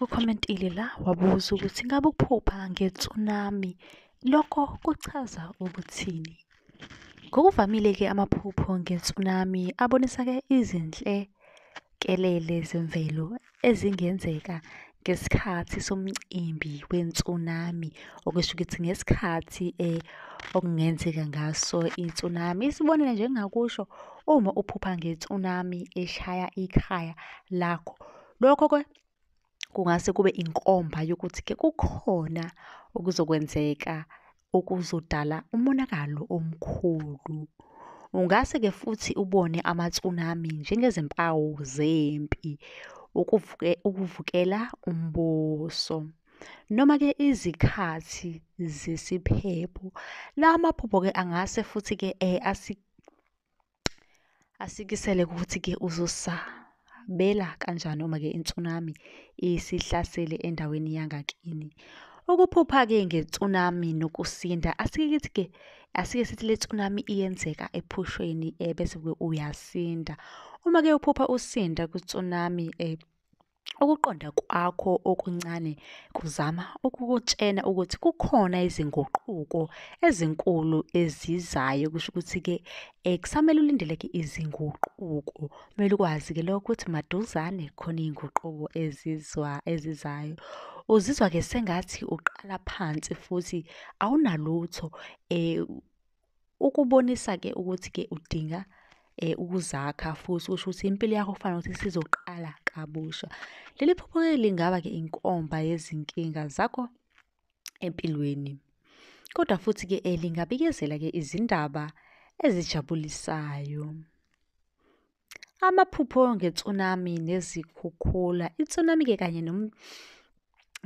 Ukhomentile la wabuza ukuthi ngabe ukuphupha ngeTsunami lokho kuchaza ukuthini? Ngokuvamile-ke amaphupho ngeTsunami abonisa-ke izinhlekelele zemvelo ezingenzeka ngesikhathi somcimbi we-tsunami, okusho ukuthi ngesikhathi okungenzeka ngaso i-tsunami. Isibonelo nje engingakusho, uma uphupha nge-tsunami eshaya ikhaya lakho, lokho-ke kungase kube inkomba yokuthi-ke kukhona okuzokwenzeka okuzodala umonakalo omkhulu. Ungase-ke futhi ubone ama-tsunami njengezimpawu zempi, ukuvukela umbuso, noma-ke izikhathi zesiphepho. La maphupho-ke angase futhi-ke asikisele ukuthi-ke uzosabela kanjani uma-ke i-tsunami isihlasele endaweni yangakini. Ukuphupha-ke nge-tsunami nokusinda asike sithi le tsunami iyenzeka ephusheni bese-ke uyasinda. Uma-ke uphupha usinda ku-tsunami, ukuqonda kwakho okuncane kuzama ukukutshena ukuthi kukhona izinguquko ezinkulu ezizayo. Kusho ukuthi-ke kusamele ulindele-ke izinguquko. Kumele ukwazi-ke lokho ukuthi maduzane khona iy'nguquko ezizayo. Uzizwa-ke sengathi uqala phansi futhi awunalutho, ukubonisa-ke ukuthi-ke udinga ukuzakha futhi kusho ukuthi impilo yakho kufanele ukuthi isizoqala kabusha. Leli phupho-ke lingaba-ke inkomba yezinkinga zakho empilweni, kodwa futhi-ke lingabikezela-ke izindaba ezijabulisayo. Amaphupho nge-tsunami nezikhukhula. I-tsunami-ke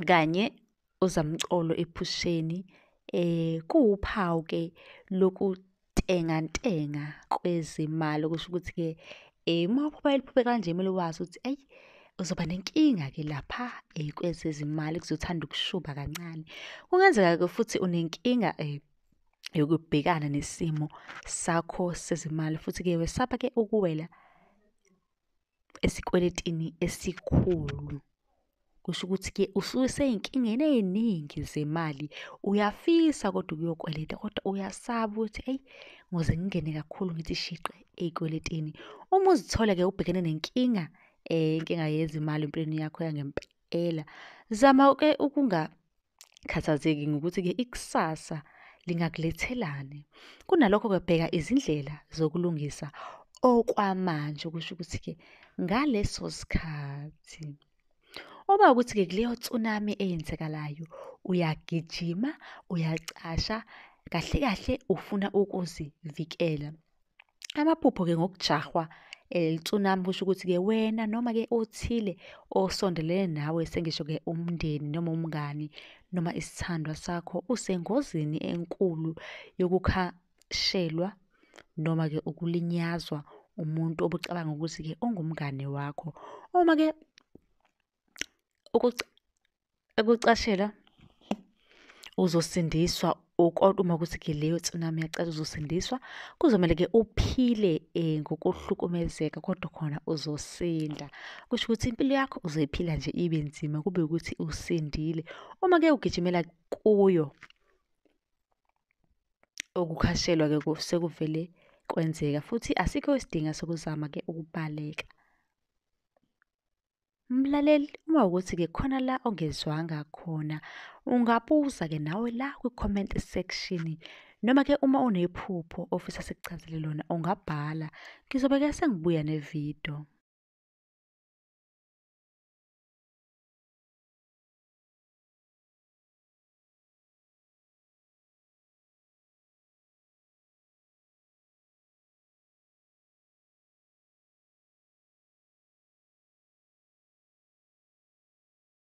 kanye uzamcolo ephusheni kuwuphawu-ke lokutengantenga kwezimali. Okusho ukuthi-ke uma uphupha eliphuphe kanje kumele wazi ukuthi eyi, uzoba nenkinga-ke lapha kwezezimali, kuzothanda ukushuba kancane. Kungenzeka-ke futhi unenkinga yokubhekana nesimo sakho sezimali, futhi-ke wesaba-ke ukuwela esikweletini esikhulu. Kusho ukuthi-ke usuke usey'nkingeni ey'ningi zemali, uyafisa kodwa ukuyokweleta, kodwa uyasaba ukuthi eyi, ngoze ngingene kakhulu ngithi shiqe ey'kweletini. Uma uzithola-ke ubhekene nenkinga, inkinga yezimali empilweni yakho yangempela, zama-ke ukungakhathazeki ngokuthi-ke ikusasa lingakulethelani. Kunalokho-ke bheka izindlela zokulungisa okwamanje. Kusho ukuthi-ke ngaleso sikhathi, uma ukuthi-ke kuleyo tsunami eyenzekalayo uyagijima, uyacasha, kahle kahle ufuna ukuzivikela. Amaphupho-ke ngokujahwa tsunami kusho ukuthi-ke wena noma-ke othile osondelene nawe, sengisho-ke umndeni noma umngani noma isithandwa sakho, usengozini enkulu yokukhashelwa noma-ke ukulinyazwa umuntu obucabanga ukuthi-ke ungumngane wakho. Uma-ke ukucashela uzosindiswa, kodwa uma kuthi-ke leyo tsunami yaqala uzosindiswa, kuzomele-ke uphile ngokuhlukumezeka, kodwa khona uzosinda. Kusho ukuthi impilo yakho uzoyiphila nje ibe nzima, kube ukuthi usindile. Uma-ke ugijimela kuyo ukukhashelwa-ke sekuvele kwenzeka, futhi asikho isidingo sokuzama-ke ukubaleka. Mlaleli, uma ukuthi-ke khona la ongezwanga khona, ungabuza-ke nawe la kwi-comment section, noma-ke uma unephupho ofisa sikuchazele lona ungabhala. Ngizobe-ke sengibuya nevidiyo.